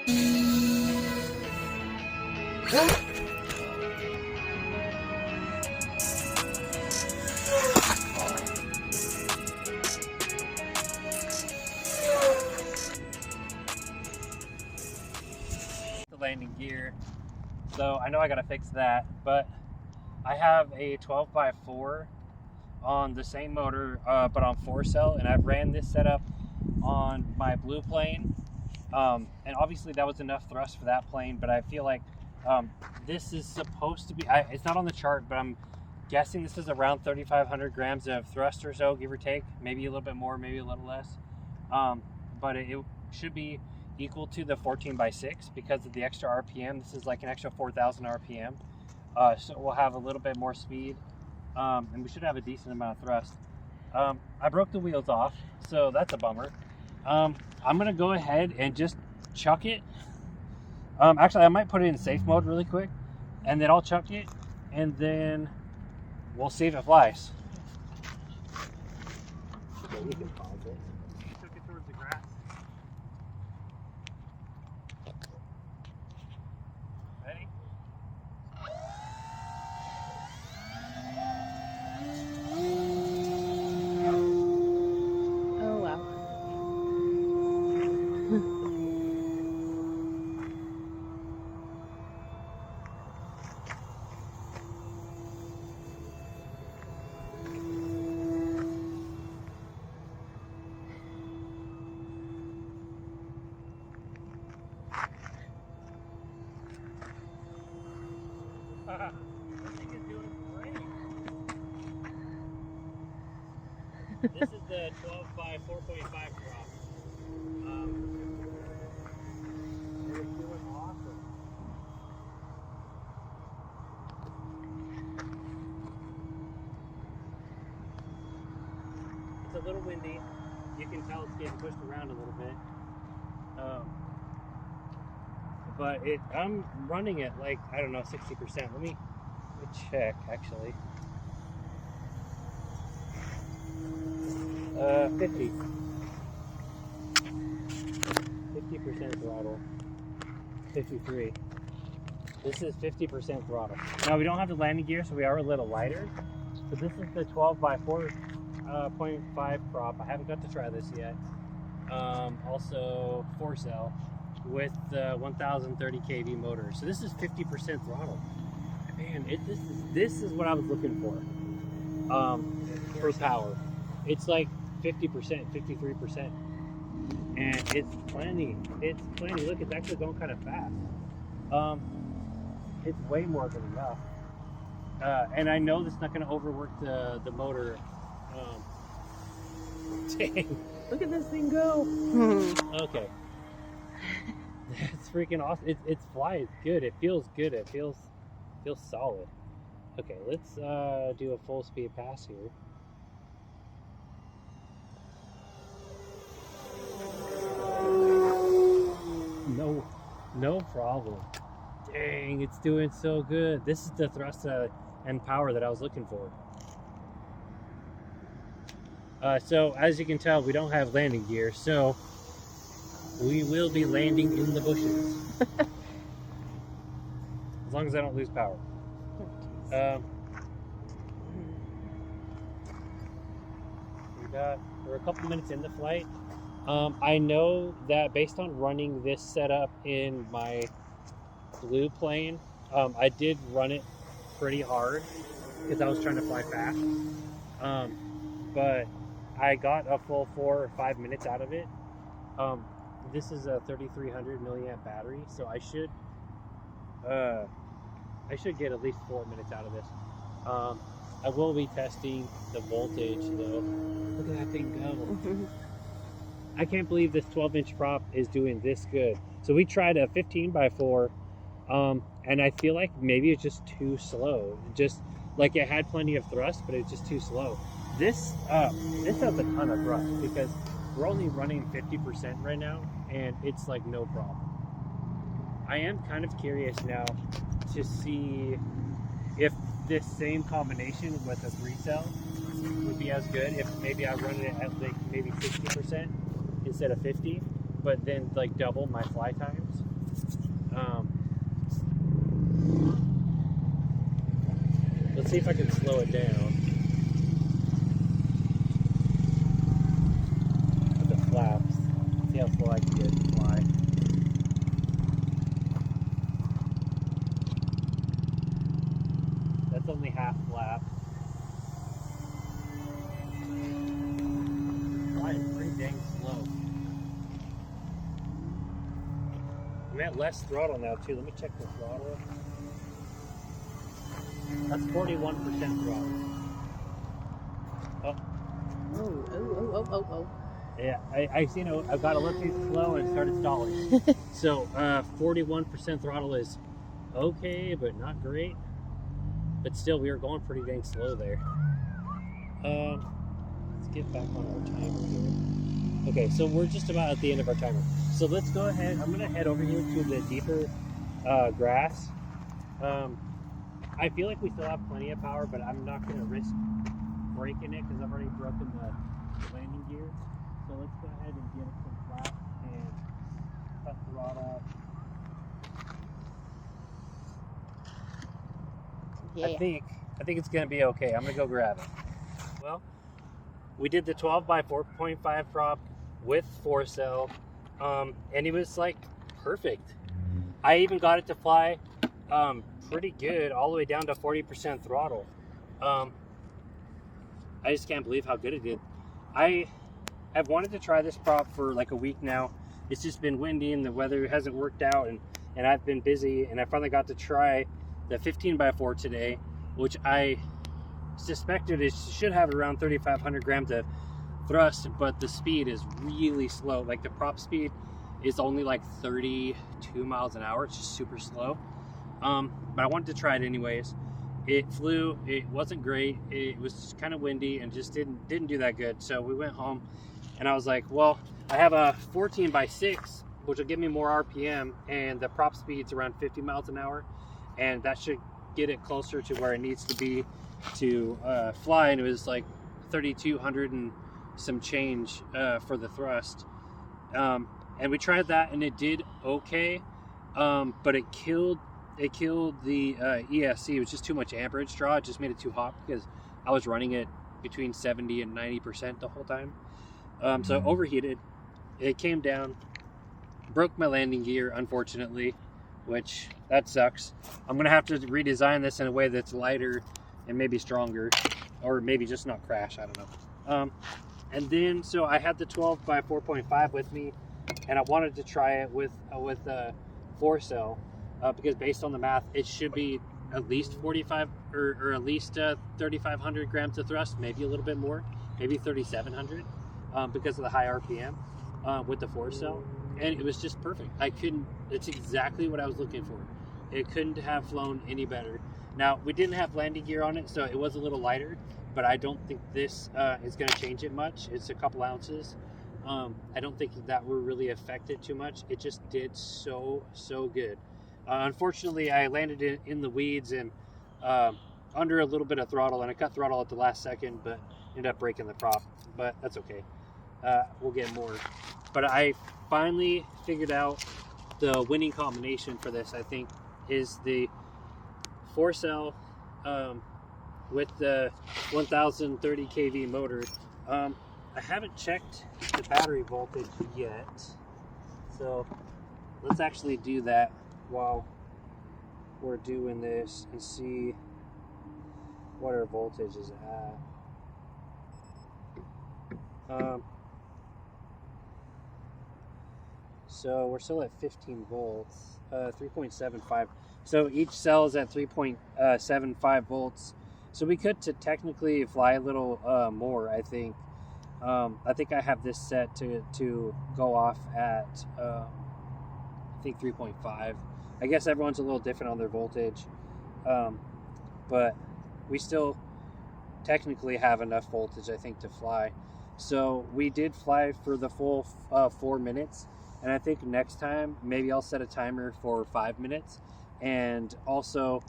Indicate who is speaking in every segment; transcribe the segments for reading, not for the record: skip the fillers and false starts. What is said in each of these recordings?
Speaker 1: The landing gear. So I know I gotta fix that, but I have a 12x4 on the same motor, but on 4-cell, and I've ran this setup on my blue plane, and obviously that was enough thrust for that plane, but I feel like this is supposed to be, it's not on the chart, but I'm guessing this is around 3,500 grams of thrust or so, give or take, maybe a little bit more, maybe a little less, but it should be equal to the 14x6 because of the extra RPM. This is like an extra 4,000 RPM, so we'll have a little bit more speed, and we should have a decent amount of thrust. I broke the wheels off, so that's a bummer. I'm gonna go ahead and just chuck it. Actually, I might put it in safe mode really quick, and then I'll chuck it, and then we'll see if it flies. Okay, we can pause it. Took it towards the grass. Ready?
Speaker 2: Oh wow.
Speaker 1: This thing is doing great. This is the 12x4.5 crop. It's doing awesome. It's a little windy. You can tell it's getting pushed around a little bit. But I'm running it like, I don't know, 60%. Let me check actually. 50. 50% throttle. 53. This is 50% throttle. Now we don't have the landing gear, so we are a little lighter. But this is the 12x4.5 prop. I haven't got to try this yet. Also 4-cell with the 1030 kV motor. So this is 50% throttle. Man, this is what I was looking for power. It's like 50%, 53%. And it's plenty. It's plenty. Look, it's actually going kind of fast. It's way more than enough. And I know this is not going to overwork the motor. Dang, look at this thing go. Okay. It's freaking awesome. It flies good. It feels good. It feels solid. Okay, let's do a full speed pass here. No problem. Dang, it's doing so good. This is the thrust and power that I was looking for. So as you can tell, we don't have landing gear, so we will be landing in the bushes. As long as I don't lose power. We're a couple minutes into flight. I know that based on running this setup in my blue plane, I did run it pretty hard because I was trying to fly fast. But I got a full 4 or 5 minutes out of it. This is a 3,300 milliamp battery, so I should get at least 4 minutes out of this. I will be testing the voltage though. Look at that thing go. I can't believe this 12-inch prop is doing this good. So we tried a 15x4, and I feel like maybe it's just too slow. Just like it had plenty of thrust, but it's just too slow. This has a ton of thrust because we're only running 50% right now, and it's like no problem. I am kind of curious now to see if this same combination with a 3-cell would be as good if maybe I run it at like maybe 60% instead of 50, but then like double my fly times. Let's see if I can slow it down. With the flaps. See how slow I can get it fly. That's only half flap. Flying pretty dang slow. I'm at less throttle now too. Let me check the throttle. That's 41% throttle. Oh.
Speaker 2: Oh.
Speaker 1: Yeah, I seen it. I got a little too slow and started stalling. So 41% throttle is okay, but not great. But still, we were going pretty dang slow there. Let's get back on our timer here. Okay, so we're just about at the end of our timer. So let's go ahead. I'm gonna head over here to the deeper grass. I feel like we still have plenty of power, but I'm not gonna risk breaking it because I've already broken the landing gear. So let's go ahead and get it some flat and cut the rod off.
Speaker 2: Yeah.
Speaker 1: I think it's gonna be okay. I'm gonna go grab it. Well, we did the 12 by 4.5 prop with 4-cell, and it was like perfect. I even got it to fly pretty good, all the way down to 40% throttle. I just can't believe how good it did. I have wanted to try this prop for like a week now. It's just been windy and the weather hasn't worked out, and I've been busy, and I finally got to try the 15 by 4 today, which I suspected it should have around 3,500 grams of thrust, but the speed is really slow. Like the prop speed is only like 32 miles an hour. It's just super slow. But I wanted to try it anyways. It flew. It wasn't great. It was kind of windy and just didn't do that good. So we went home, and I was like, well, I have a 14 by 6, which will give me more RPM, and the prop speed's around 50 miles an hour, and that should get it closer to where it needs to be to fly. And it was like 3,200 and some change for the thrust. And we tried that, and it did okay, but it killed the ESC. It was just too much amperage draw. It just made it too hot because I was running it between 70 and 90% the whole time. So it overheated. It came down, broke my landing gear, unfortunately, which that sucks. I'm gonna have to redesign this in a way that's lighter and maybe stronger, or maybe just not crash. I don't know. And then so I had the 12 by 4.5 with me, and I wanted to try it with 4-cell. Because based on the math, it should be at least 45 or at least 3,500 grams of thrust, maybe a little bit more, maybe 3,700, because of the high RPM with the 4-cell, and it was just perfect. It's exactly what I was looking for. It couldn't have flown any better. Now, we didn't have landing gear on it, so it was a little lighter, but I don't think this is going to change it much. It's a couple ounces. I don't think that will really affect it too much. It just did so good. Unfortunately, I landed in the weeds and under a little bit of throttle, and I cut throttle at the last second, but ended up breaking the prop. But that's okay. We'll get more. But I finally figured out the winning combination for this, I think, is the 4-cell with the 1030 kV motor. I haven't checked the battery voltage yet, so let's actually do that while we're doing this and see what our voltage is at. So we're still at 15 volts, 3.75. So each cell is at 3.75 volts. So we could technically fly a little more, I think. I think I have this set to go off at I think 3.5. I guess everyone's a little different on their voltage, but we still technically have enough voltage, I think, to fly. So we did fly for the full 4 minutes, and I think next time maybe I'll set a timer for 5 minutes, and also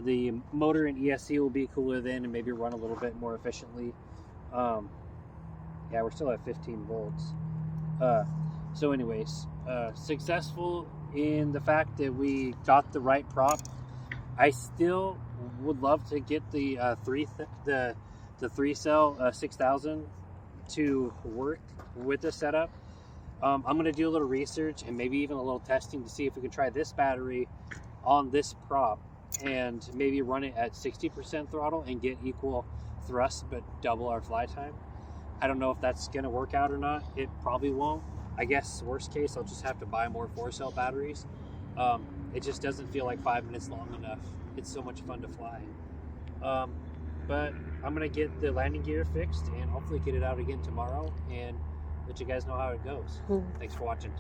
Speaker 1: the motor and ESC will be cooler then and maybe run a little bit more efficiently. Yeah, we're still at 15 volts. So anyways, successful in the fact that we got the right prop. I still would love to get the the 3-cell 6000 to work with the setup. I'm going to do a little research and maybe even a little testing to see if we can try this battery on this prop and maybe run it at 60% throttle and get equal thrust but double our fly time. I don't know if that's going to work out or not. It probably won't. I guess worst case, I'll just have to buy more 4-cell batteries. It just doesn't feel like 5 minutes long enough. It's so much fun to fly. But I'm going to get the landing gear fixed and hopefully get it out again tomorrow and let you guys know how it goes. Thanks for watching.